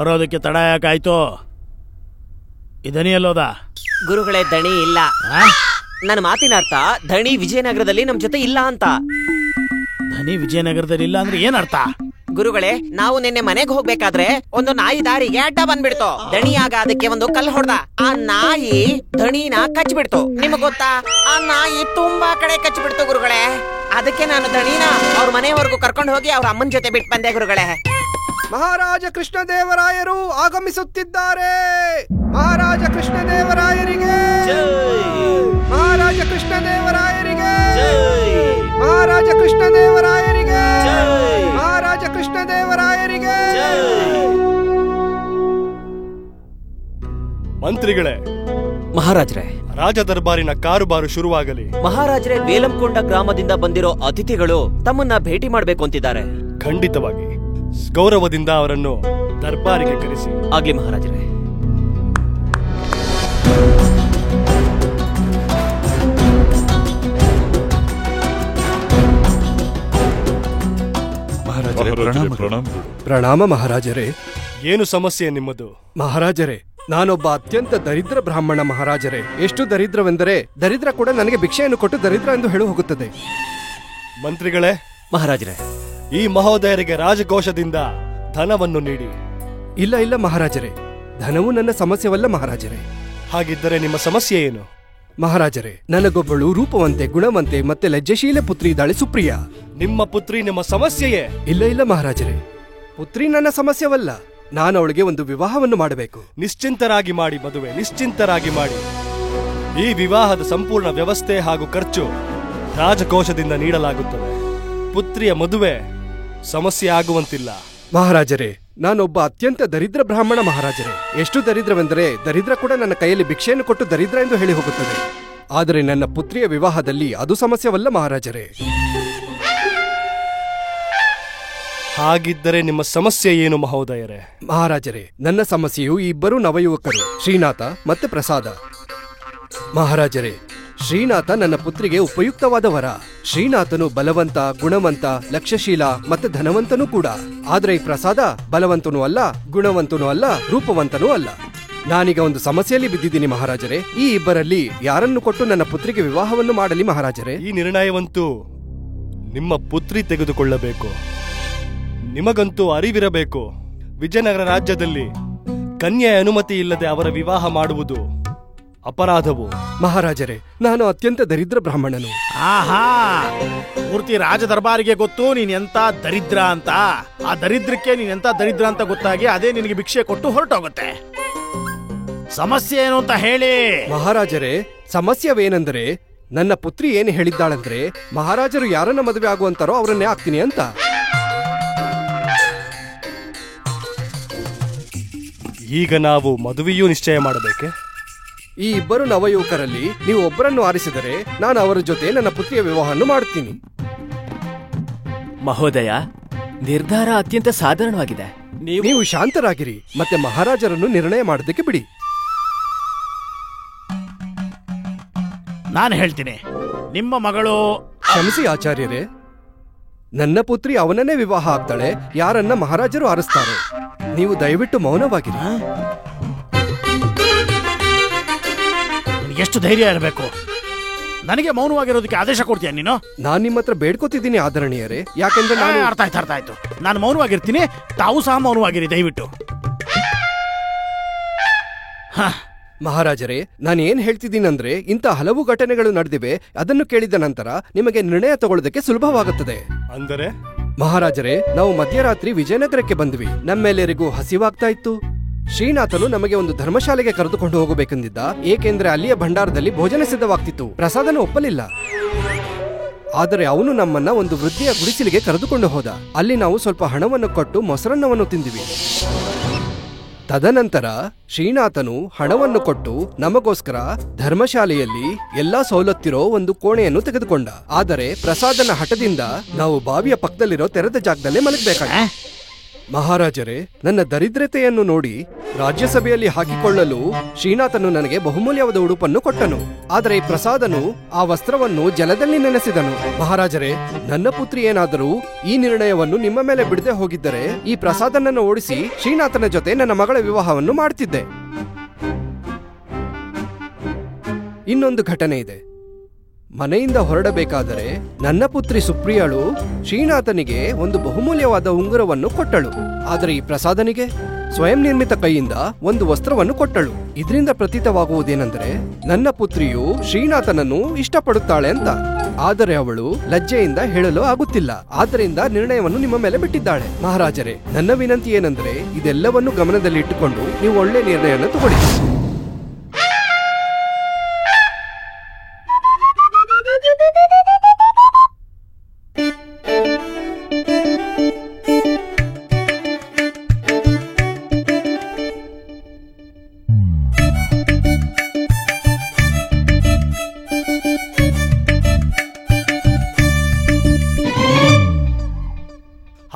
ಬರೋದಕ್ಕೆ ತಡ ಯಾಕಾಯ್ತು? ಇದನಿ ಎಲ್ಲೋದ? ಗುರುಗಳೇ, ದಣಿ ಇಲ್ಲ. ನನ್ನ ಮಾತಿನ ಅರ್ಥ ದಣಿ ವಿಜಯನಗರದಲ್ಲಿ ನಮ್ ಜೊತೆ ಇಲ್ಲ ಅಂತ. ದಣಿ ವಿಜಯನಗರದಲ್ಲಿ ಇಲ್ಲ ಅಂದ್ರೆ ಏನ್ ಅರ್ಥ? ಗುರುಗಳೇ, ನಾವು ನಿನ್ನೆ ಮನೆಗೆ ಹೋಗ್ಬೇಕಾದ್ರೆ ಒಂದು ನಾಯಿ ದಾರಿಗೆ ಅಡ್ಡ ಬಂದ್ಬಿಡ್ತು. ದಣಿಯಾಗ ಅದಕ್ಕೆ ಒಂದು ಕಲ್ಲು ಹೊಡೆದ. ಆ ನಾಯಿ ದಣಿನ ಕಚ್ಚಿಬಿಡ್ತು. ನಿಮಗ್ ಗೊತ್ತಾ, ಆ ನಾಯಿ ತುಂಬಾ ಕಡೆ ಕಚ್ಚಿಬಿಡ್ತು ಗುರುಗಳೇ. ಅದಕ್ಕೆ ನಾನು ದಣಿನ ಅವ್ರ ಮನೆಯವರೆಗೂ ಕರ್ಕೊಂಡು ಹೋಗಿ ಅವ್ರ ಅಮ್ಮನ ಜೊತೆ ಬಿಟ್ಟು ಬಂದೆ ಗುರುಗಳೇ. ಮಹಾರಾಜ ಕೃಷ್ಣದೇವರಾಯರು ಆಗಮಿಸುತ್ತಿದ್ದಾರೆ. ಮಹಾರಾಜ ಕೃಷ್ಣದೇವರಾಯರಿಗೆ, ಮಹಾರಾಜ ಕೃಷ್ಣದೇವರಾಯರಿಗೆ, ಮಹಾರಾಜ ಕೃಷ್ಣದೇವರಾಯರಿಗೆ, ಮಹಾರಾಜ ಕೃಷ್ಣದೇವರಾಯರಿಗೆ. ಮಂತ್ರಿಗಳೇ, ಮಹಾರಾಜ್ರೆ, ರಾಜ ದರ್ಬಾರಿನ ಕಾರುಬಾರು ಶುರುವಾಗಲಿ. ಮಹಾರಾಜ್ರೆ, ವೇಲಂಕೊಂಡ ಗ್ರಾಮದಿಂದ ಬಂದಿರೋ ಅತಿಥಿಗಳು ತಮ್ಮನ್ನ ಭೇಟಿ ಮಾಡ್ಬೇಕು ಅಂತಿದ್ದಾರೆ. ಖಂಡಿತವಾಗಿ ಗೌರವದಿಂದ ಅವರನ್ನು ದರ್ಬಾರಿಗೆ ಕರೆಸಿ. ಆಗ್ಲಿ ಮಹಾರಾಜರೇ. ಪ್ರಣಾಮ ಮಹಾರಾಜರೇ. ಏನು ಸಮಸ್ಯೆ ನಿಮ್ಮದು? ಮಹಾರಾಜರೇ, ನಾನೊಬ್ಬ ಅತ್ಯಂತ ದರಿದ್ರ ಬ್ರಾಹ್ಮಣ ಮಹಾರಾಜರೇ. ಎಷ್ಟು ದರಿದ್ರವೆಂದರೆ ದರಿದ್ರ ಕೂಡ ನನಗೆ ಭಿಕ್ಷೆಯನ್ನು ಕೊಟ್ಟು ದರಿದ್ರ ಎಂದು ಹೇಳಿ ಹೋಗುತ್ತದೆ. ಮಂತ್ರಿಗಳೇ, ಮಹಾರಾಜರೇ, ಈ ಮಹೋದಯರಿಗೆ ರಾಜಕೋಶದಿಂದ ಧನವನ್ನು ನೀಡಿ. ಇಲ್ಲ ಇಲ್ಲ ಮಹಾರಾಜರೇ, ಧನವು ನನ್ನ ಸಮಸ್ಯೆವಲ್ಲ ಮಹಾರಾಜರೇ. ಹಾಗಿದ್ದರೆ ನಿಮ್ಮ ಸಮಸ್ಯೆ ಏನು? ಮಹಾರಾಜರೇ, ನನಗೊಬ್ಬಳು ರೂಪವಂತೆ, ಗುಣವಂತೆ ಮತ್ತೆ ಲಜ್ಜಶೀಲ ಪುತ್ರಿ ಇದ್ದಾಳೆ, ಸುಪ್ರಿಯಾ. ನಿಮ್ಮ ಪುತ್ರಿ ನಿಮ್ಮ ಸಮಸ್ಯೆಯೇ? ಇಲ್ಲ ಇಲ್ಲ ಮಹಾರಾಜರೇ, ಪುತ್ರಿ ನನ್ನ ಸಮಸ್ಯೆವಲ್ಲ. ನಾನು ಅವಳಿಗೆ ಒಂದು ವಿವಾಹವನ್ನು ಮಾಡಬೇಕು. ನಿಶ್ಚಿಂತರಾಗಿ ಮಾಡಿ ಮದುವೆ, ನಿಶ್ಚಿಂತರಾಗಿ ಮಾಡಿ. ಈ ವಿವಾಹದ ಸಂಪೂರ್ಣ ವ್ಯವಸ್ಥೆ ಹಾಗೂ ಖರ್ಚು ರಾಜಕೋಶದಿಂದ ನೀಡಲಾಗುತ್ತದೆ. ಪುತ್ರಿಯ ಮದುವೆ ಸಮಸ್ಯೆ ಆಗುವಂತಿಲ್ಲ. ಮಹಾರಾಜರೇ, ನಾನೊಬ್ಬ ಅತ್ಯಂತ ದರಿದ್ರ ಬ್ರಾಹ್ಮಣ ಮಹಾರಾಜರೇ. ಎಷ್ಟು ದರಿದ್ರವೆಂದರೆ ದರಿದ್ರ ಕೂಡ ನನ್ನ ಕೈಯಲ್ಲಿ ಭಿಕ್ಷೆಯನ್ನು ಕೊಟ್ಟು ದರಿದ್ರ ಎಂದು ಹೇಳಿ ಹೋಗುತ್ತದೆ. ಆದರೆ ನನ್ನ ಪುತ್ರಿಯ ವಿವಾಹದಲ್ಲಿ ಅದು ಸಮಸ್ಯೆವಲ್ಲ ಮಹಾರಾಜರೇ. ಹಾಗಿದ್ದರೆ ನಿಮ್ಮ ಸಮಸ್ಯೆ ಏನು ಮಹೋದಯರೇ? ಮಹಾರಾಜರೇ, ನನ್ನ ಸಮಸ್ಯೆಯು ಈ ಇಬ್ಬರು ನವಯುವಕರು, ಶ್ರೀನಾಥ ಮತ್ತೆ ಪ್ರಸಾದ. ಮಹಾರಾಜರೇ, ಶ್ರೀನಾಥ ನನ್ನ ಪುತ್ರಿಗೆ ಉಪಯುಕ್ತವಾದ ವರ. ಶ್ರೀನಾಥನು ಬಲವಂತ, ಗುಣವಂತ, ಲಕ್ಷ್ಯಶೀಲ ಮತ್ತೆ ಧನವಂತನೂ ಕೂಡ. ಆದ್ರೆ ಈ ಪ್ರಸಾದ ಬಲವಂತನೂ ಅಲ್ಲ, ಗುಣವಂತನೂ ಅಲ್ಲ, ರೂಪವಂತನೂ ಅಲ್ಲ. ನಾನೀಗ ಒಂದು ಸಮಸ್ಯೆಯಲ್ಲಿ ಬಿದ್ದಿದ್ದೀನಿ ಮಹಾರಾಜರೇ. ಈ ಇಬ್ಬರಲ್ಲಿ ಯಾರನ್ನು ಕೊಟ್ಟು ನನ್ನ ಪುತ್ರಿಗೆ ವಿವಾಹವನ್ನು ಮಾಡಲಿ ಮಹಾರಾಜರೇ? ಈ ನಿರ್ಣಯವಂತೂ ನಿಮ್ಮ ಪುತ್ರಿ ತೆಗೆದುಕೊಳ್ಳಬೇಕು. ನಿಮಗಂತೂ ಅರಿವಿರಬೇಕು, ವಿಜಯನಗರ ರಾಜ್ಯದಲ್ಲಿ ಕನ್ಯೆಯ ಅನುಮತಿ ಇಲ್ಲದೆ ಅವರ ವಿವಾಹ ಮಾಡುವುದು ಅಪರಾಧವು. ಮಹಾರಾಜರೇ, ನಾನು ಅತ್ಯಂತ ದರಿದ್ರ ಬ್ರಾಹ್ಮಣನು. ಆಹಾ, ಪೂರ್ತಿ ರಾಜ ದರ್ಬಾರಿಗೆ ಗೊತ್ತು ನೀನ್ ಎಂತ ದರಿದ್ರ ಅಂತ. ಆ ದರಿದ್ರಕ್ಕೆ ನೀನ್ ಎಂತ ದರಿದ್ರ ಅಂತ ಗೊತ್ತಾಗಿ ಅದೇ ನಿನಗೆ ಭಿಕ್ಷೆ ಕೊಟ್ಟು ಹೊರಟೋಗುತ್ತೆ. ಸಮಸ್ಯೆ ಏನು ಅಂತ ಹೇಳಿ. ಮಹಾರಾಜರೇ, ಸಮಸ್ಯೆವೇನೆಂದರೆ ನನ್ನ ಪುತ್ರಿ ಏನು ಹೇಳಿದ್ದಾಳಂದ್ರೆ ಮಹಾರಾಜರು ಯಾರನ್ನ ಮದುವೆ ಆಗುವಂತಾರೋ ಅವರನ್ನೇ ಆಗ್ತೀನಿ ಅಂತ. ಈಗ ನಾವು ಮದುವೆಯೂ ನಿಶ್ಚಯ ಮಾಡಬೇಕೆ? ಈ ಇಬ್ಬರು ನವಯುವಕರಲ್ಲಿ ನೀವು ಒಬ್ಬರನ್ನು ಆರಿಸಿದರೆ ನಾನು ಅವರ ಜೊತೆ ನನ್ನ ಪುತ್ರಿಯ ವಿವಾಹವನ್ನು ಮಾಡುತ್ತೀನಿ. ಮಹೋದಯ, ನಿರ್ಧಾರ ಅತ್ಯಂತ ಸಾಧಾರಣವಾಗಿದೆ. ನೀವು ಶಾಂತರಾಗಿರಿ ಮತ್ತೆ ಮಹಾರಾಜರನ್ನು ನಿರ್ಣಯ ಮಾಡೋದಕ್ಕೆ ಬಿಡಿ. ನಾನು ಹೇಳ್ತೀನಿ, ನಿಮ್ಮ ಮಗಳು. ಕ್ಷಮಿಸಿ ಆಚಾರ್ಯರೇ, ನನ್ನ ಪುತ್ರಿ ಅವನನ್ನೇ ವಿವಾಹ ಆಗ್ತಾಳೆ ಯಾರನ್ನ ಮಹಾರಾಜರು ಆರಿಸ್ತಾರೆ. ನೀವು ದಯವಿಟ್ಟು ಮೌನವಾಗಿರಿ. ಎಷ್ಟು ಧೈರ್ಯ ಇರಬೇಕು, ನನಗೆ ಮೌನವಾಗಿರೋದಕ್ಕೆ ಆದೇಶ ಕೊಡ್ತೀಯ ನೀನು? ನಾನು ನಿಮ್ಮ ಹತ್ರ ಬೇಡ್ಕೋತಿದ್ದೀನಿ ಆದರಣೀಯರೇ, ಯಾಕೆಂದ್ರೆ ನಾನು ಅರ್ಥ ಆಯ್ತು. ನಾನು ಮೌನವಾಗಿರ್ತೀನಿ, ತಾವು ಸಹ ಮೌನವಾಗಿರಿ ದಯವಿಟ್ಟು. ಮಹಾರಾಜರೇ, ನಾನು ಏನ್ ಹೇಳ್ತಿದ್ದೀನಂದ್ರೆ ಇಂಥ ಹಲವು ಘಟನೆಗಳು ನಡೆದಿವೆ. ಅದನ್ನು ಕೇಳಿದ ನಂತರ ನಿಮಗೆ ನಿರ್ಣಯ ತಗೊಳ್ಳೋದಕ್ಕೆ ಸುಲಭವಾಗುತ್ತದೆ. ಅಂದರೆ ಮಹಾರಾಜರೇ, ನಾವು ಮಧ್ಯರಾತ್ರಿ ವಿಜಯನಗರಕ್ಕೆ ಬಂದ್ವಿ. ನಮ್ಮೆಲ್ಲರಿಗೂ ಹಸಿವಾಗ್ತಾ ಇತ್ತು. ಶ್ರೀನಾಥನು ನಮಗೆ ಒಂದು ಧರ್ಮಶಾಲೆಗೆ ಕರೆದುಕೊಂಡು ಹೋಗಬೇಕೆಂದಿದ್ದ, ಏಕೆಂದ್ರೆ ಅಲ್ಲಿಯ ಭಂಡಾರದಲ್ಲಿ ಭೋಜನ ಸಿದ್ಧವಾಗ್ತಿತ್ತು. ಪ್ರಸಾದನ ಒಪ್ಪಲಿಲ್ಲ. ಆದರೆ ಅವನು ನಮ್ಮನ್ನ ಒಂದು ವೃದ್ಧಿಯ ಗುಡಿಸಲಿಗೆ ಕರೆದುಕೊಂಡು ಹೋದ. ಅಲ್ಲಿ ನಾವು ಸ್ವಲ್ಪ ಹಣವನ್ನು ಕೊಟ್ಟು ಮೊಸರನ್ನವನ್ನು ತಿಂದಿವಿ. ತದನಂತರ ಶ್ರೀನಾಥನು ಹಣವನ್ನು ಕೊಟ್ಟು ನಮಗೋಸ್ಕರ ಧರ್ಮಶಾಲೆಯಲ್ಲಿ ಎಲ್ಲಾ ಸವಲತ್ತಿರೋ ಒಂದು ಕೋಣೆಯನ್ನು ತೆಗೆದುಕೊಂಡ. ಆದರೆ ಪ್ರಸಾದನ ಹಠದಿಂದ ನಾವು ಬಾವಿಯ ಪಕ್ಕದಲ್ಲಿರೋ ತೆರೆದ ಜಾಗದಲ್ಲೇ ಮಲಗಬೇಕಾಗಿತ್ತು. ಮಹಾರಾಜರೇ, ನನ್ನ ದರಿದ್ರತೆಯನ್ನು ನೋಡಿ ರಾಜ್ಯಸಭೆಯಲ್ಲಿ ಹಾಕಿಕೊಳ್ಳಲು ಶ್ರೀನಾಥನು ನನಗೆ ಬಹುಮೂಲ್ಯವಾದ ಉಡುಪನ್ನು ಕೊಟ್ಟನು. ಆದರೆ ಈ ಪ್ರಸಾದನು ಆ ವಸ್ತ್ರವನ್ನು ಜಲದಲ್ಲಿ ನೆನೆಸಿದನು. ಮಹಾರಾಜರೇ, ನನ್ನ ಪುತ್ರಿ ಏನಾದರೂ ಈ ನಿರ್ಣಯವನ್ನು ನಿಮ್ಮ ಮೇಲೆ ಬಿಡದೆ ಹೋಗಿದ್ದರೆ ಈ ಪ್ರಸಾದನನ್ನು ಓಡಿಸಿ ಶ್ರೀನಾಥನ ಜೊತೆ ನನ್ನ ಮಗಳ ವಿವಾಹವನ್ನು ಮಾಡ್ತಿದ್ದೆ. ಇನ್ನೊಂದು ಘಟನೆ ಇದೆ. ಮನೆಯಿಂದ ಹೊರಡಬೇಕಾದರೆ ನನ್ನ ಪುತ್ರಿ ಸುಪ್ರಿಯಾಳು ಶ್ರೀನಾಥನಿಗೆ ಒಂದು ಬಹುಮೂಲ್ಯವಾದ ಉಂಗುರವನ್ನು ಕೊಟ್ಟಳು. ಆದರೆ ಈ ಪ್ರಸಾದನಿಗೆ ಸ್ವಯಂ ನಿರ್ಮಿತ ಕೈಯಿಂದ ಒಂದು ವಸ್ತ್ರವನ್ನು ಕೊಟ್ಟಳು. ಇದರಿಂದ ಪ್ರತೀತವಾಗುವುದೇನೆಂದರೆ ನನ್ನ ಪುತ್ರಿಯು ಶ್ರೀನಾಥನನ್ನು ಇಷ್ಟಪಡುತ್ತಾಳೆ ಅಂತ. ಆದರೆ ಅವಳು ಲಜ್ಜೆಯಿಂದ ಹೇಳಲು ಆಗುತ್ತಿಲ್ಲ. ಆದ್ದರಿಂದ ನಿರ್ಣಯವನ್ನು ನಿಮ್ಮ ಮೇಲೆ ಬಿಟ್ಟಿದ್ದಾಳೆ. ಮಹಾರಾಜರೇ, ನನ್ನ ವಿನಂತಿ ಏನೆಂದರೆ ಇದೆಲ್ಲವನ್ನು ಗಮನದಲ್ಲಿ ಇಟ್ಟುಕೊಂಡು ನೀವು ಒಳ್ಳೆ ನಿರ್ಣಯವನ್ನು ತಗೊಳ್ಳಿ.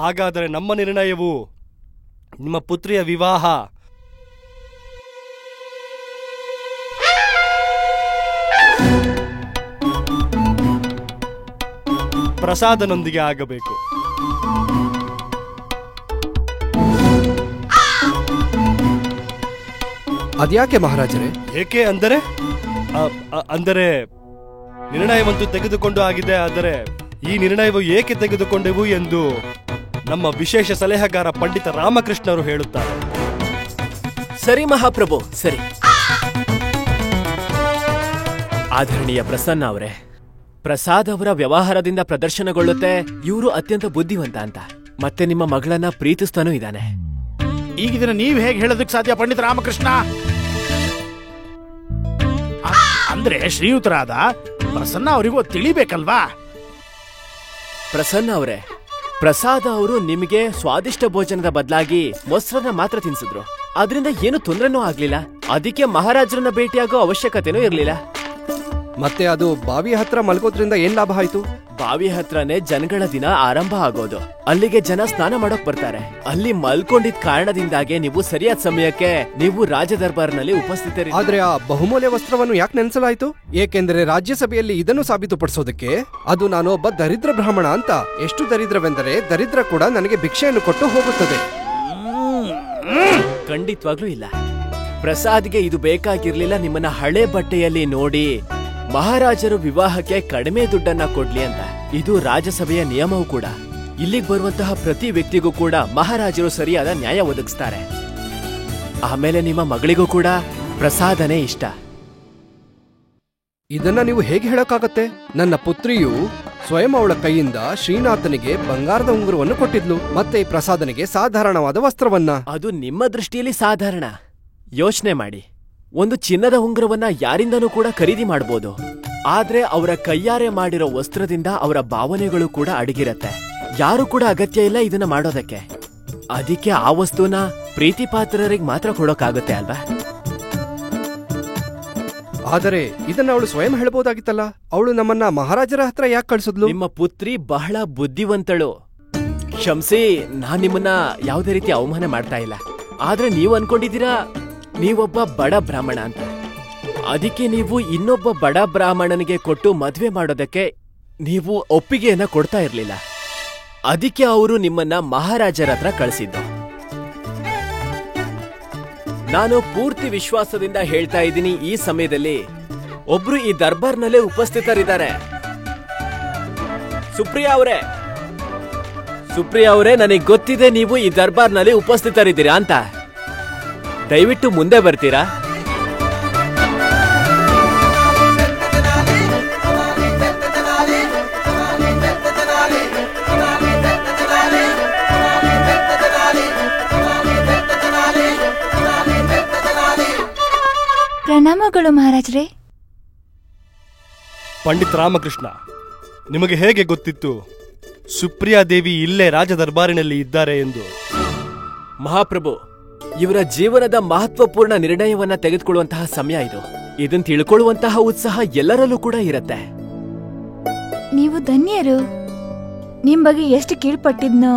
ಹಾಗಾದರೆ ನಮ್ಮ ನಿರ್ಣಯವು ನಿಮ್ಮ ಪುತ್ರಿಯ ವಿವಾಹ ಪ್ರಸಾದನೊಂದಿಗೆ ಆಗಬೇಕು. ಅದ್ಯಾಕೆ ಮಹಾರಾಜರೇ? ಏಕೆ ಅಂದರೆ ಅಂದರೆ ನಿರ್ಣಯವಂತೂ ತೆಗೆದುಕೊಂಡು ಆಗಿದೆ. ಆದರೆ ಈ ನಿರ್ಣಯವು ಏಕೆ ತೆಗೆದುಕೊಂಡೆವು ಎಂದು ನಮ್ಮ ವಿಶೇಷ ಸಲಹೆಗಾರ ಪಂಡಿತ ರಾಮಕೃಷ್ಣರು ಹೇಳುತ್ತಾರೆ. ಸರಿ ಮಹಾಪ್ರಭು, ಸರಿ. ಆದರಣೀಯ ಪ್ರಸನ್ನ ಅವರೇ, ಪ್ರಸಾದ್ ಅವರ ವ್ಯವಹಾರದಿಂದ ಪ್ರದರ್ಶನಗೊಳ್ಳುತ್ತೆ ಇವರು ಅತ್ಯಂತ ಬುದ್ಧಿವಂತ ಅಂತ. ಮತ್ತೆ ನಿಮ್ಮ ಮಗಳನ್ನ ಪ್ರೀತಿಸ್ತಾನೂ ಇದ್ದಾನೆ. ಈಗ ಇದನ್ನ ನೀವ್ ಹೇಗೆ ಹೇಳೋದಕ್ಕೆ ಸಾಧ್ಯ ಪಂಡಿತ ರಾಮಕೃಷ್ಣ? ಅಂದ್ರೆ ಶ್ರೀಯುತರಾದ ಪ್ರಸನ್ನ ಅವರಿಗೂ ತಿಳಿಬೇಕಲ್ವಾ? ಪ್ರಸನ್ನ ಅವರೇ, ಪ್ರಸಾದ್ ಅವರು ನಿಮಗೆ ಸ್ವಾದಿಷ್ಟ ಭೋಜನದ ಬದಲಾಗಿ ಮೊಸರನ್ನ ಮಾತ್ರ ತಿನ್ಸಿದ್ರು. ಅದರಿಂದ ಏನು ತೊಂದರೆನೂ ಆಗ್ಲಿಲ್ಲ. ಅದಕ್ಕೆ ಮಹಾರಾಜರನ್ನ ಭೇಟಿಯಾಗೋ ಅವಶ್ಯಕತೆನೂ ಇರ್ಲಿಲ್ಲ. ಮತ್ತೆ ಅದು ಬಾವಿ ಹತ್ರ ಮಲ್ಗೋದ್ರಿಂದ ಏನ್ ಲಾಭ ಆಯ್ತು? ಬಾವಿ ಹತ್ರನೇ ಜನಗಳ ದಿನ ಆರಂಭ ಆಗೋದು. ಅಲ್ಲಿಗೆ ಜನ ಸ್ನಾನ ಮಾಡೋಕ್ ಬರ್ತಾರೆ. ಅಲ್ಲಿ ಮಲ್ಕೊಂಡಿದ್ ಕಾರಣದಿಂದಾಗೆ ನೀವು ಸರಿಯಾದ ಸಮಯಕ್ಕೆ ನೀವು ರಾಜ ದರ್ಬಾರ್ನಲ್ಲಿ ಉಪಸ್ಥಿತರಿ. ಆದ್ರೆ ಆ ಬಹುಮೂಲ್ಯ ವಸ್ತ್ರವನ್ನು ಯಾಕೆ ನೆನೆಸಲಾಯ್ತು? ಏಕೆಂದರೆ ರಾಜ್ಯಸಭೆಯಲ್ಲಿ ಇದನ್ನು ಸಾಬೀತುಪಡಿಸೋದಕ್ಕೆ ಅದು ನಾನು ಒಬ್ಬ ದರಿದ್ರ ಬ್ರಾಹ್ಮಣ ಅಂತ. ಎಷ್ಟು ದರಿದ್ರವೆಂದರೆ ದರಿದ್ರ ಕೂಡ ನನಗೆ ಭಿಕ್ಷೆಯನ್ನು ಕೊಟ್ಟು ಹೋಗುತ್ತದೆ. ಖಂಡಿತವಾಗ್ಲೂ ಇಲ್ಲ. ಪ್ರಸಾದ್ಗೆ ಇದು ಬೇಕಾಗಿರ್ಲಿಲ್ಲ. ನಿಮ್ಮನ್ನ ಹಳೆ ಬಟ್ಟೆಯಲ್ಲಿ ನೋಡಿ ಮಹಾರಾಜರು ವಿವಾಹಕ್ಕೆ ಕಡಿಮೆ ದುಡ್ಡನ್ನ ಕೊಡ್ಲಿ ಅಂತ. ಇದು ರಾಜ್ಯಸಭೆಯ ನಿಯಮವೂ ಕೂಡ. ಇಲ್ಲಿಗೆ ಬರುವಂತಹ ಪ್ರತಿ ವ್ಯಕ್ತಿಗೂ ಕೂಡ ಮಹಾರಾಜರು ಸರಿಯಾದ ನ್ಯಾಯ ಒದಗಿಸ್ತಾರೆ. ಆಮೇಲೆ ನಿಮ್ಮ ಮಗಳಿಗೂ ಕೂಡ ಪ್ರಸಾದನೇ ಇಷ್ಟ. ಇದನ್ನ ನೀವು ಹೇಗೆ ಹೇಳಕ್ಕಾಗತ್ತೆ? ನನ್ನ ಪುತ್ರಿಯು ಸ್ವಯಂ ಅವಳ ಕೈಯಿಂದ ಶ್ರೀನಾಥನಿಗೆ ಬಂಗಾರದ ಉಂಗುರವನ್ನು ಕೊಟ್ಟಿದ್ಲು, ಮತ್ತೆ ಈ ಪ್ರಸಾದನಿಗೆ ಸಾಧಾರಣವಾದ ವಸ್ತ್ರವನ್ನ. ಅದು ನಿಮ್ಮ ದೃಷ್ಟಿಯಲ್ಲಿ ಸಾಧಾರಣ. ಯೋಚನೆ ಮಾಡಿ, ಒಂದು ಚಿನ್ನದ ಉಂಗುರವನ್ನ ಯಾರಿಂದನೂ ಕೂಡ ಖರೀದಿ ಮಾಡಬಹುದು. ಆದ್ರೆ ಅವರ ಕೈಯಾರೆ ಮಾಡಿರೋ ವಸ್ತ್ರದಿಂದ ಅವರ ಭಾವನೆಗಳು ಕೂಡ ಅಡಗಿರತ್ತೆ. ಯಾರು ಕೂಡ ಅಗತ್ಯ ಇಲ್ಲ ಇದನ್ನ ಮಾಡೋದಕ್ಕೆ. ಅದಕ್ಕೆ ಆ ವಸ್ತುನ ಪ್ರೀತಿ ಪಾತ್ರರಿಗೆ ಮಾತ್ರ ಕೊಡೋಕಾಗುತ್ತೆ ಅಲ್ವಾ? ಆದರೆ ಇದನ್ನ ಅವಳು ಸ್ವಯಂ ಹೇಳ್ಬೋದಾಗಿತ್ತಲ್ಲ. ಅವಳು ನಮ್ಮನ್ನ ಮಹಾರಾಜರ ಹತ್ರ ಯಾಕೆ ಕಳಿಸಿದ್ಲು? ನಿಮ್ಮ ಪುತ್ರಿ ಬಹಳ ಬುದ್ಧಿವಂತಳು. ಕ್ಷಮ್ಸಿ, ನಾನ್ ನಿಮ್ಮನ್ನ ಯಾವುದೇ ರೀತಿ ಅವಮಾನ ಮಾಡ್ತಾ ಇಲ್ಲ. ಆದ್ರೆ ನೀವು ಅನ್ಕೊಂಡಿದ್ದೀರಾ ನೀವೊಬ್ಬ ಬಡ ಬ್ರಾಹ್ಮಣ ಅಂತ. ಅದಕ್ಕೆ ನೀವು ಇನ್ನೊಬ್ಬ ಬಡ ಬ್ರಾಹ್ಮಣನಿಗೆ ಕೊಟ್ಟು ಮದ್ವೆ ಮಾಡೋದಕ್ಕೆ ನೀವು ಒಪ್ಪಿಗೆಯನ್ನ ಕೊಡ್ತಾ ಇರ್ಲಿಲ್ಲ. ಅದಕ್ಕೆ ಅವರು ನಿಮ್ಮನ್ನ ಮಹಾರಾಜರ ಹತ್ರ ಕಳಿಸಿದ್ದು. ನಾನು ಪೂರ್ತಿ ವಿಶ್ವಾಸದಿಂದ ಹೇಳ್ತಾ ಇದ್ದೀನಿ, ಈ ಸಮಯದಲ್ಲಿ ಒಬ್ರು ಈ ದರ್ಬಾರ್ನಲ್ಲೇ ಉಪಸ್ಥಿತರಿದ್ದಾರೆ. ಸುಪ್ರಿಯಾ ಅವರೇ, ನನಗೆ ಗೊತ್ತಿದೆ ನೀವು ಈ ದರ್ಬಾರ್ನಲ್ಲಿ ಉಪಸ್ಥಿತರಿದ್ದೀರಾ ಅಂತ. ದಯವಿಟ್ಟು ಮುಂದೆ ಬರ್ತೀರಾ? ಪ್ರಣಾಮಗಳು ಮಹಾರಾಜರೇ. ಪಂಡಿತ್ ರಾಮಕೃಷ್ಣ, ನಿಮಗೆ ಹೇಗೆ ಗೊತ್ತಿತ್ತು ಸುಪ್ರಿಯಾ ದೇವಿ ಇಲ್ಲೇ ರಾಜ ದರ್ಬಾರಿನಲ್ಲಿ ಇದ್ದಾರೆ ಎಂದು? ಮಹಾಪ್ರಭು, ಇವರ ಜೀವನದ ಮಹತ್ವಪೂರ್ಣ ನಿರ್ಣಯವನ್ನ ತೆಗೆದುಕೊಳ್ಳುವಂತಹ ಸಮಯ ಇದು. ಇದನ್ನು ತಿಳ್ಕೊಳ್ಳುವಂತಹ ಉತ್ಸಾಹ ಎಲ್ಲರಲ್ಲೂ ಕೂಡ ಇರತ್ತೆ. ನೀವು ಧನ್ಯರು. ನಿಮ್ ಬಗ್ಗೆ ಎಷ್ಟು ಕೀಳ್ಪಟ್ಟಿದ್ನೋ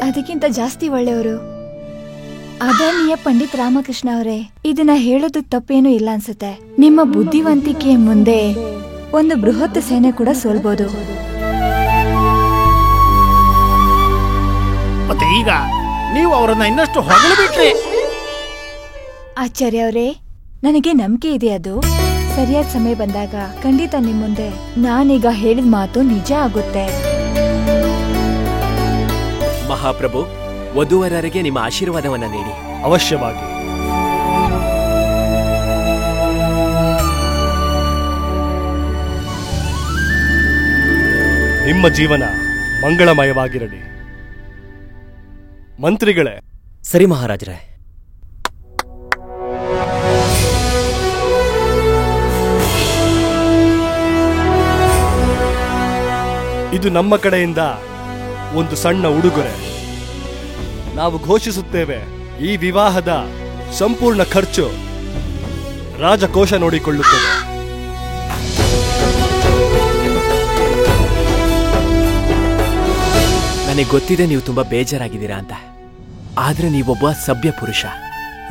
ಅದಕ್ಕಿಂತ ಜಾಸ್ತಿ ಒಳ್ಳೆಯವರು. ಆದರಣೀಯ ಪಂಡಿತ್ ರಾಮಕೃಷ್ಣ ಅವರೇ, ಇದನ್ನ ಹೇಳೋದು ತಪ್ಪೇನೂ ಇಲ್ಲ ಅನ್ಸುತ್ತೆ. ನಿಮ್ಮ ಬುದ್ಧಿವಂತಿಕೆಯ ಮುಂದೆ ಒಂದು ಬೃಹತ್ ಸೇನೆ ಕೂಡ ಸೋಲ್ಬೋದು. ಮತ್ತೆ ಈಗ ನೀವು ಅವರನ್ನ ಇನ್ನಷ್ಟು ಹೊಗಳಬಿಟ್ರಿ. ಆಚಾರ್ಯ ಅವರೇ, ನನಗೆ ನಂಬಿಕೆ ಇದೆ, ಅದು ಸರಿಯಾದ ಸಮಯ ಬಂದಾಗ ಖಂಡಿತ ನಿಮ್ ಮುಂದೆ ನಾನೀಗ ಹೇಳಿದ ಮಾತು ನಿಜ ಆಗುತ್ತೆ. ಮಹಾಪ್ರಭು, ವಧುವರರಿಗೆ ನಿಮ್ಮ ಆಶೀರ್ವಾದವನ್ನ ನೀಡಿ. ಅವಶ್ಯವಾಗಿ. ನಿಮ್ಮ ಜೀವನ ಮಂಗಳಮಯವಾಗಿರಲಿ. ಮಂತ್ರಿಗಳೇ. ಸರಿ ಮಹಾರಾಜರೇ. ಇದು ನಮ್ಮ ಕಡೆಯಿಂದ ಒಂದು ಸಣ್ಣ ಉಡುಗೊರೆ. ನಾವು ಘೋಷಿಸುತ್ತೇವೆ, ಈ ವಿವಾಹದ ಸಂಪೂರ್ಣ ಖರ್ಚು ರಾಜಕೋಶ ನೋಡಿಕೊಳ್ಳುತ್ತದೆ. ನನಗೆ ಗೊತ್ತಿದೆ ನೀವು ತುಂಬಾ ಬೇಜಾರಾಗಿದ್ದೀರಾ ಅಂತ. ಆದ್ರೆ ನೀವೊಬ್ಬ ಸಭ್ಯ ಪುರುಷ,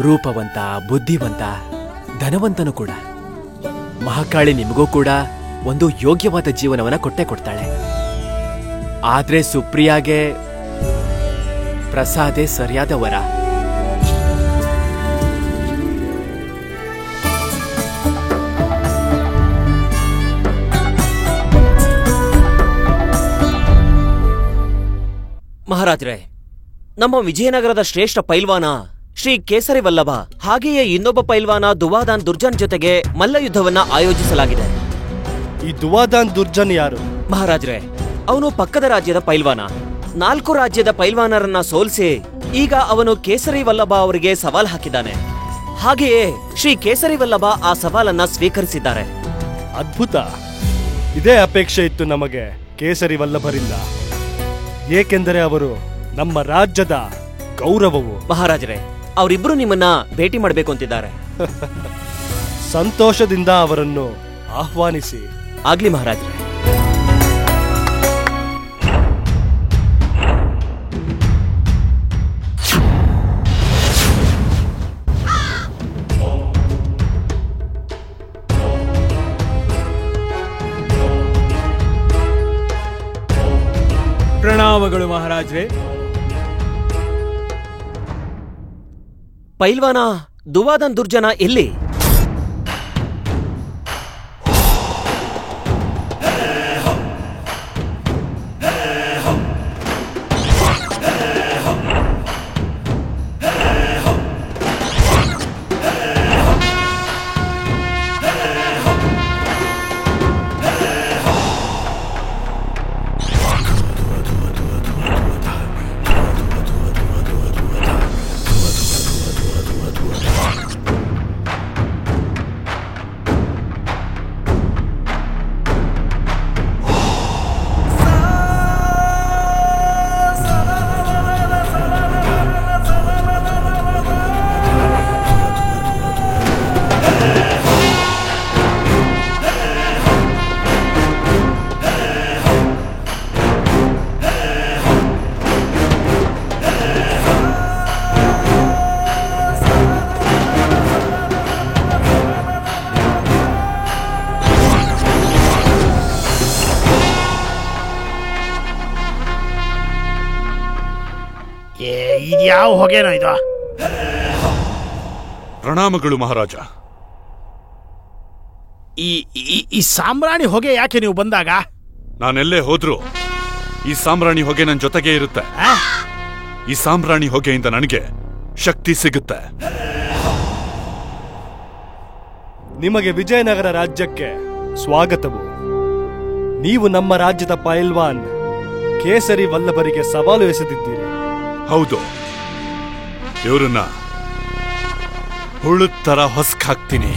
ರೂಪವಂತ, ಬುದ್ಧಿವಂತ, ಧನವಂತನು ಕೂಡ. ಮಹಾಕಾಳಿ ನಿಮಗೂ ಕೂಡ ಒಂದು ಯೋಗ್ಯವಾದ ಜೀವನವನ್ನ ಕೊಟ್ಟೆ ಕೊಡ್ತಾಳೆ. ಆದ್ರೆ ಸುಪ್ರಿಯಾಗೆ ಪ್ರಸಾದೇ ಸರಿಯಾದ ವರ. ಮಹಾರಾಜರೇ, ನಮ್ಮ ವಿಜಯನಗರದ ಶ್ರೇಷ್ಠ ಪೈಲ್ವಾನ ಶ್ರೀ ಕೇಸರಿ ವಲ್ಲಭ ಹಾಗೆಯೇ ಇನ್ನೊಬ್ಬ ಪೈಲ್ವಾನ ದುವಾದಾನ್ ದುರ್ಜನ್ ಜೊತೆಗೆ ಮಲ್ಲಯುದ್ಧವನ್ನ ಆಯೋಜಿಸಲಾಗಿದೆ. ಈ ದುವಾದಾನ್ ದುರ್ಜನ್ ಯಾರು? ಮಹಾರಾಜರೇ, ಅವನು ಪಕ್ಕದ ರಾಜ್ಯದ ಪೈಲ್ವಾನ. 4 ರಾಜ್ಯದ ಪೈಲ್ವಾನರನ್ನ ಸೋಲಿಸಿ ಈಗ ಅವನು ಕೇಸರಿ ವಲ್ಲಭ ಅವರಿಗೆ ಸವಾಲ್ ಹಾಕಿದ್ದಾನೆ. ಹಾಗೆಯೇ ಶ್ರೀ ಕೇಸರಿ ವಲ್ಲಭ ಆ ಸವಾಲನ್ನ ಸ್ವೀಕರಿಸಿದ್ದಾರೆ. ಅದ್ಭುತ. ಇದೇ ಅಪೇಕ್ಷೆ ಇತ್ತು ನಮಗೆ ಕೇಸರಿ ವಲ್ಲಭರಿಂದ. ಏಕೆಂದರೆ ಅವರು ನಮ್ಮ ರಾಜ್ಯದ ಗೌರವವು. ಮಹಾರಾಜರೇ, ಅವರಿಬ್ರು ನಿಮ್ಮನ್ನ ಭೇಟಿ ಮಾಡಬೇಕು ಅಂತಿದ್ದಾರೆ. ಸಂತೋಷದಿಂದ ಅವರನ್ನು ಆಹ್ವಾನಿಸಿ. ಆಗ್ಲಿ ಮಹಾರಾಜರೇ. ಪ್ರಣಾಮಗಳು ಮಹಾರಾಜ್ರೆ. ಪೈಲ್ವಾನ ದುವಾದನ್ ದುರ್ಜನ ಎಲ್ಲಿ? ಇದ್ಯಾವ ಹೊಗೆನೋ ಇದು? ಪ್ರಣಾಮಗಳು ಮಹಾರಾಜ. ಈ ಸಾಂಬ್ರಾಣಿ ಹೊಗೆ ಯಾಕೆ ನೀವು ಬಂದಾಗ? ನಾನೆಲ್ಲೇ ಹೋದ್ರು ಈ ಸಾಂಬ್ರಾಣಿ ಹೊಗೆ ನನ್ನ ಜೊತೆಗೆ ಇರುತ್ತೆ. ಈ ಸಾಂಬ್ರಾಣಿ ಹೊಗೆಯಿಂದ ನನಗೆ ಶಕ್ತಿ ಸಿಗುತ್ತೆ. ನಿಮಗೆ ವಿಜಯನಗರ ರಾಜ್ಯಕ್ಕೆ ಸ್ವಾಗತವು. ನೀವು ನಮ್ಮ ರಾಜ್ಯದ ಪೈಲ್ವಾನ್ ಕೇಸರಿ ವಲ್ಲಭರಿಗೆ ಸವಾಲು ಎಸೆದಿದ್ದೀರಿ. ಹೌದು, ಇವರನ್ನ ಹುಳು ತರ ಹೊಸ್ಕಾಕ್ತೀನಿ.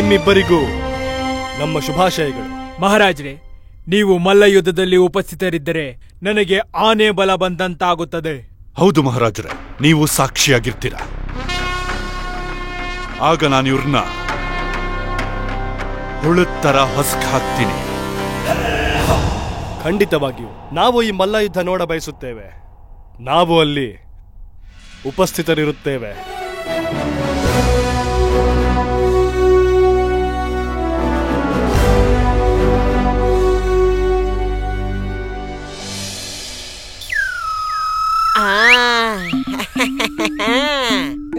ನಿಮ್ಮಿಬ್ಬರಿಗೂ ನಮ್ಮ ಶುಭಾಶಯಗಳು. ಮಹಾರಾಜ್ರೆ, ನೀವು ಮಲ್ಲ ಯುದ್ಧದಲ್ಲಿ ಉಪಸ್ಥಿತರಿದ್ದರೆ ನನಗೆ ಆನೆ ಬಲ ಬಂದಂತಾಗುತ್ತದೆ. ಹೌದು ಮಹಾರಾಜರೇ, ನೀವು ಸಾಕ್ಷಿಯಾಗಿರ್ತೀರ. ಆಗ ನಾನು ಇವ್ರನ್ನ ಹುಳುತ್ತರ ಹೊಸ್ಕ್ ಹಾಕ್ತೀನಿ. ಖಂಡಿತವಾಗಿಯೂ ನಾವು ಈ ಮಲ್ಲ ಯುದ್ಧ ನೋಡ ಬಯಸುತ್ತೇವೆ. ನಾವು ಅಲ್ಲಿ ಉಪಸ್ಥಿತರಿರುತ್ತೇವೆ.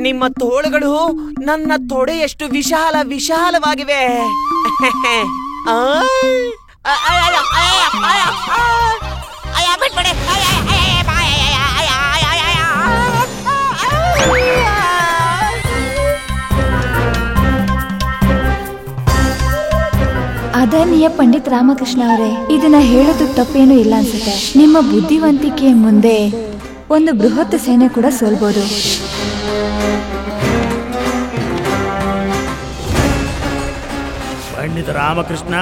ನಿಮ್ಮ ತೋಳುಗಳು ನನ್ನ ತೊಡೆಯಷ್ಟು ವಿಶಾಲವಾಗಿವೆ. ಅದನ್ನಿಯ ಪಂಡಿತ್ ರಾಮಕೃಷ್ಣ ಅವರೇ, ಇದನ್ನ ಹೇಳೋದು ತಪ್ಪೇನೂ ಇಲ್ಲ ಅನ್ಸುತ್ತೆ. ನಿಮ್ಮ ಬುದ್ಧಿವಂತಿಕೆ ಮುಂದೆ ಒಂದು ಬೃಹತ್ ಸೇನೆ ಕೂಡ ಸೋಲ್ಬೋದು. ಪಂಡಿತ ರಾಮಕೃಷ್ಣ,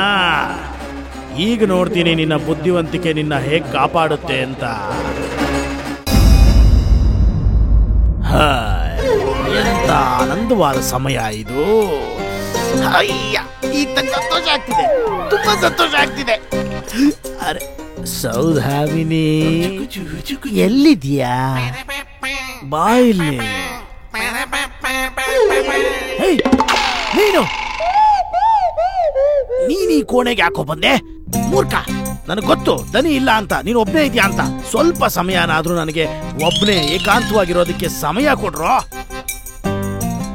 ಈಗ ನೋಡ್ತೀನಿ ನಿನ್ನ ಬುದ್ಧಿವಂತಿಕೆ ನಿನ್ನ ಹೇಗ್ ಕಾಪಾಡುತ್ತೆ ಅಂತ. ಎಂತ ಆನಂದವಾದ ಸಮಯ ಇದು. ಅಯ್ಯ, ಈಗ ಸಂತೋಷ ಆಗ್ತಿದೆ, ತುಂಬಾ ಸಂತೋಷ ಆಗ್ತಿದೆ. ಅರೆ ಸೌಧಾಮಿನಿ, ಎಲ್ಲಿದ್ಯಾ? ಬಾಯಿಲ್ಲಿ. ನೀನ್ ಈ ಕೋಣೆಗೆ ಯಾಕೋ ಬಂದೆ? ಮೂರ್ಖ, ನನಗೆ ಗೊತ್ತು ದನಿ ಇಲ್ಲ ಅಂತ, ನೀನು ಒಬ್ನೇ ಇದೆಯಾ ಅಂತ. ಸ್ವಲ್ಪ ಸಮಯನಾದ್ರೂ ನನಗೆ ಒಬ್ನೇ ಏಕಾಂತವಾಗಿರೋದಕ್ಕೆ ಸಮಯ ಕೊಡ್ರೋ.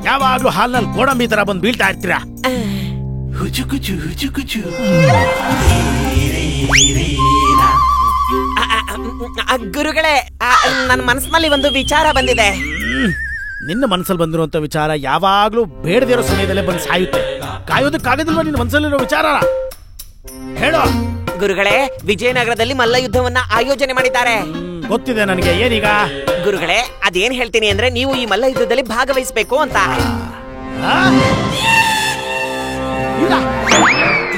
ಯಾವಾಗ್ಲೂ ಹಾಲ್ನಲ್ಲಿ ಗೋಡಂಬಿ ತರ ಬಂದು ಬೀಳ್ತಾ ಇರ್ತೀರಾ. ಗುರುಗಳೇ, ನನ್ನ ಮನಸ್ಸಿನಲ್ಲಿ ಒಂದು ವಿಚಾರ ಬಂದಿದೆ. ನಿನ್ನ ಮನಸ್ಸಲ್ಲಿ ಬಂದಿರುವಂತ ವಿಚಾರ ಯಾವಾಗ್ಲೂ ಬೇಡದಿರೋ ಸಮಯದಲ್ಲೇ ಬಂದು ಸಾಯುತ್ತೆ. ಕಾಯೋದಕ್ಕಾಗದಿಲ್ವ ನಿನ್ನ ಮನಸ್ಸಲ್ಲಿರೋ ವಿಚಾರ? ಹೇಳೋ. ಗುರುಗಳೇ, ವಿಜಯನಗರದಲ್ಲಿ ಮಲ್ಲ ಯುದ್ಧವನ್ನ ಆಯೋಜನೆ ಮಾಡಿದ್ದಾರೆ. ಗೊತ್ತಿದೆ ನನಗೆ. ಏನೀಗ? ಗುರುಗಳೇ, ಅದೇನ್ ಹೇಳ್ತೀನಿ ಅಂದ್ರೆ, ನೀವು ಈ ಮಲ್ಲ ಯುದ್ಧದಲ್ಲಿ ಭಾಗವಹಿಸಬೇಕು ಅಂತ.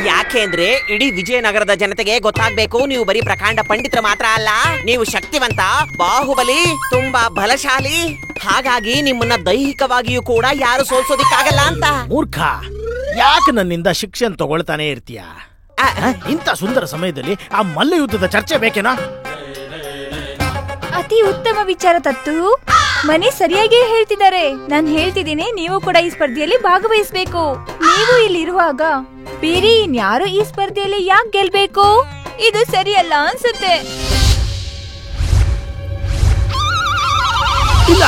ಯಾಕೆ ಅಂದ್ರೆ ಇಡೀ ವಿಜಯನಗರದ ಜನತೆಗೆ ಗೊತ್ತಾಗ್ಬೇಕು, ನೀವು ಬರೀ ಪ್ರಕಾಂಡ ಪಂಡಿತರು ಮಾತ್ರ ಅಲ್ಲ, ನೀವು ಶಕ್ತಿವಂತ, ಬಾಹುಬಲಿ, ತುಂಬಾ ಬಲಶಾಲಿ. ಹಾಗಾಗಿ ನಿಮ್ಮನ್ನ ದೈಹಿಕವಾಗಿಯೂ ಕೂಡ ಯಾರು ಸೋಲ್ಸೋದಿಕ್ಕಾಗಲ್ಲ ಅಂತ. ಮೂರ್ಖ, ಯಾಕೆ ನನ್ನಿಂದ ಶಿಕ್ಷೆಯನ್ನು ತಗೊಳ್ತಾನೆ ಇರ್ತೀಯ? ಇಂಥ ಸುಂದರ ಸಮಯದಲ್ಲಿ ಆ ಮಲ್ಲ ಯುದ್ಧದ ಚರ್ಚೆ ಬೇಕೇನಾ? ಅತಿ ಉತ್ತಮ ವಿಚಾರ ತತ್ತು. ಮನೆ ಸರಿಯಾಗಿ ಹೇಳ್ತಿದ್ದಾರೆ. ನಾನು ಹೇಳ್ತಿದ್ದೀನಿ, ನೀವು ಕೂಡ ಈ ಸ್ಪರ್ಧೆಯಲ್ಲಿ ಭಾಗವಹಿಸಬೇಕು. ನೀವು ಇಲ್ಲಿರುವಾಗ ಬೇರೆ ಇನ್ಯಾರು ಈ ಸ್ಪರ್ಧೆಯಲ್ಲಿ ಯಾಕೆ ಗೆಲ್ಬೇಕು? ಇದು ಸರಿಯಲ್ಲ ಅನ್ಸುತ್ತೆ. ಇಲ್ಲ.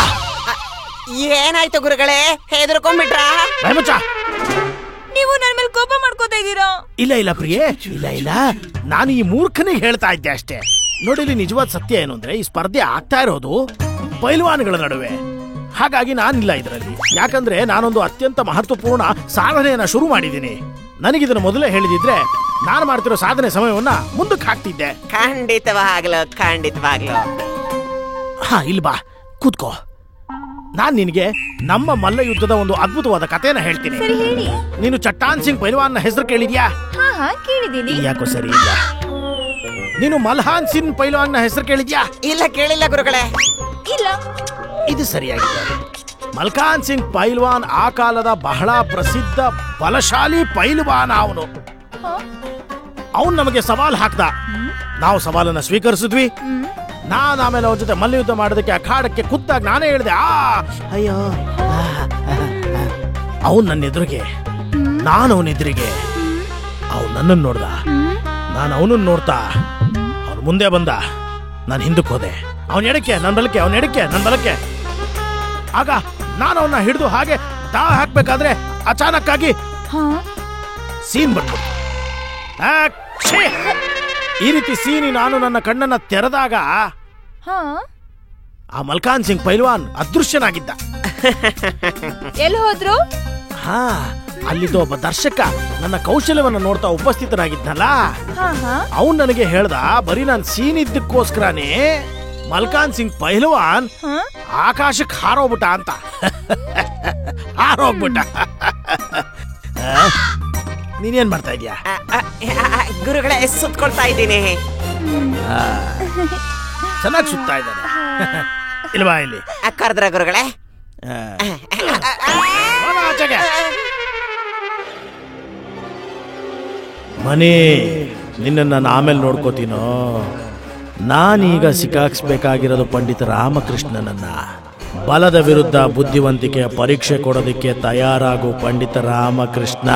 ಏನಾಯ್ತು ಗುರುಗಳೇ, ಹೆದರ್ಕೊಂಡ್ಬಿಟ್ರಾ? ನೀವು ನನ್ನ ಮೇಲೆ ಕೋಪ ಮಾಡ್ಕೋತಾ ಇದ್ದೀರಾ? ಇಲ್ಲ ಇಲ್ಲ ಪ್ರಿಯೆ, ಇಲ್ಲ, ನಾನು ಈ ಮೂರ್ಖನಿಗೆ ಹೇಳ್ತಾ ಇದ್ದೆ ಅಷ್ಟೇ. ನೋಡಿಲಿ, ನಿಜವಾದ ಸತ್ಯ ಏನು ಅಂದ್ರೆ, ಈ ಸ್ಪರ್ಧೆ ಆಗ್ತಾ ಇರೋದು ಪೈಲ್ವಾನ್ಗಳ ನಡುವೆ. ಹಾಗಾಗಿ ನಾನಿಲ್ಲ ಇದರಲ್ಲಿ. ಯಾಕಂದ್ರೆ ನಾನೊಂದು ಅತ್ಯಂತ ಮಹತ್ವಪೂರ್ಣ ಸಾಧನೆಯನ್ನ ಶುರು ಮಾಡಿದ್ದೀನಿ. ನನಗಿದನ್ನು ಮೊದಲೇ ಹೇಳಿದಿದ್ರೆ ನಾನು ಮಾಡ್ತಿರೋ ಸಾಧನೆ ಸಮಯವನ್ನ ಮುಂದಕ್ಕೆ ಹಾಕ್ತಿದ್ದೆ. ಖಂಡಿತವಾಗ್ಲು. ಹಾ, ಇಲ್ಲಿ ಬಾ, ಕೂತ್ಕೋ. ನಾನ್ ನಿನಗೆ ನಮ್ಮ ಮಲ್ಲ ಯುದ್ಧದ ಒಂದು ಅದ್ಭುತವಾದ ಕಥೆನ ಹೇಳ್ತೀನಿ. ನೀನು ಚಟ್ಟಾನ್ ಸಿಂಗ್ ಪೈಲ್ವಾನ್ನ ಹೆಸರು ಕೇಳಿದ್ಯಾ? ಕೇಳಿದ್ದೀನಿ. ಯಾಕೋ ಸರಿ ಇಲ್ಲ. ನೀನು ಮಲ್ಹಾನ್ ಸಿಂಗ್ ಪೈಲ್ವಾನ್ನ ಹೆಸರು ಕೇಳಿದ್ಯಾ? ಇಲ್ಲ, ಕೇಳಿಲ್ಲ ಗುರುಗಳೇ. ಇಲ್ಲ, ಇದು ಸರಿಯಾಗಿದೆ. ಮಲ್ಖಾನ್ ಸಿಂಗ್ ಪೈಲ್ವಾನ್ ಆ ಕಾಲದ ಬಹಳ ಪ್ರಸಿದ್ಧ ಬಲಶಾಲಿ ಪೈಲ್ವಾನ್. ಅವನು ನಮಗೆ ಸವಾಲ್ ಹಾಕ್ದ. ನಾವು ಸವಾಲನ್ನ ಸ್ವೀಕರಿಸಿದ್ವಿ. ನಾನು ಆಮೇಲೆ ಅವನ ಜೊತೆ ಮಲ್ಲ ಯುದ್ಧ ಮಾಡೋದಕ್ಕೆ ಅಖಾಡಕ್ಕೆ ಕೂತಾಗ ನಾನೇ ಹೇಳಿದೆ, ಅಯ್ಯೋ. ಅವನು ನನ್ನ ಎದುರಿಗೆ, ನಾನು ಅವನ ಎದುರಿಗೆ. ಅವನು ನನ್ನನ್ನು ನೋಡ್ದ, ನಾನು ಅವನನ್ನು ನೋಡ್ತಾ ಅವನು ಮುಂದೆ ಬಂದ. ನಾನು ಹಿಂದಕ್ಕೆ ಹೋದೆ. ಅವನ ಎಡಕ್ಕೆ ನನ್ನ ಬಲಕ್ಕೆ, ಅವನ ಎಡಕ್ಕೆ ನನ್ನ ಬಲಕ್ಕೆ. ಆಗ ನಾನು ಅವನ್ನ ಹಿಡಿದು ಹಾಗೆ ದಾ ಹಾಕ್ಬೇಕಾದ್ರೆ ಅಚಾನಕ್ ಆಗಿ ಸೀನ್ ಬಂದ್ಬಿಡ್ತು. ಈ ರೀತಿ ಸೀನಿ ನಾನು ನನ್ನ ಕಣ್ಣನ್ನ ತೆರೆದಾಗ ಆ ಮಲ್ಖಾನ್ ಸಿಂಗ್ ಪೈಲ್ವಾನ್ ಅದೃಶ್ಯನಾಗಿದ್ದ. ಎಲ್ಲಿ ಹೋದ್ರು? ಅಲ್ಲಿದ್ದ ಒಬ್ಬ ದರ್ಶಕ ನನ್ನ ಕೌಶಲ್ಯವನ್ನ ನೋಡ್ತಾ ಉಪಸ್ಥಿತನಾಗಿದ್ನಲ್ಲ, ಅವನ್ ನನಗೆ ಹೇಳ್ದ, ಬರೀ ನಾನು ಸೀನ್ ಇದ್ದಕ್ಕೋಸ್ಕರನೇ ಮಲ್ಖಾನ್ ಸಿಂಗ್ ಪೈಲ್ವಾನ್ ಆಕಾಶಕ್ಕೆ ಹಾರೋಗ್ಬಿಟ್ಟ ಅಂತ. ಹಾರೋಗ್ಬಿಟ್ಟ. ನೀನೇನ್ ಮಾಡ್ತಾ ಇದೀಯಾ? ಗುರುಗಳೇ, ಸುತ್ಕೊಳ್ತಾ ಇದ್ದೀನಿ. ಚೆನ್ನಾಗಿ ಸುತ್ತಾ ಇದ್ದಾನೆ. ಇಲ್ವಾ ಇಲ್ಲಿ ಕರೆದ್ರ ಗುರುಗಳೇ? ಮನೆ ನಿನ್ನ ನಾನು ಆಮೇಲೆ ನೋಡ್ಕೋತೀನೋ. ನಾನೀಗ ಸಿಕ್ಕಾಕ್ಸ್ಬೇಕಾಗಿರೋದು ಪಂಡಿತ ರಾಮಕೃಷ್ಣನನ್ನ. ಬಲದ ವಿರುದ್ಧ ಬುದ್ಧಿವಂತಿಕೆಯ ಪರೀಕ್ಷೆ ಕೊಡೋದಕ್ಕೆ ತಯಾರಾಗು ಪಂಡಿತ ರಾಮಕೃಷ್ಣ.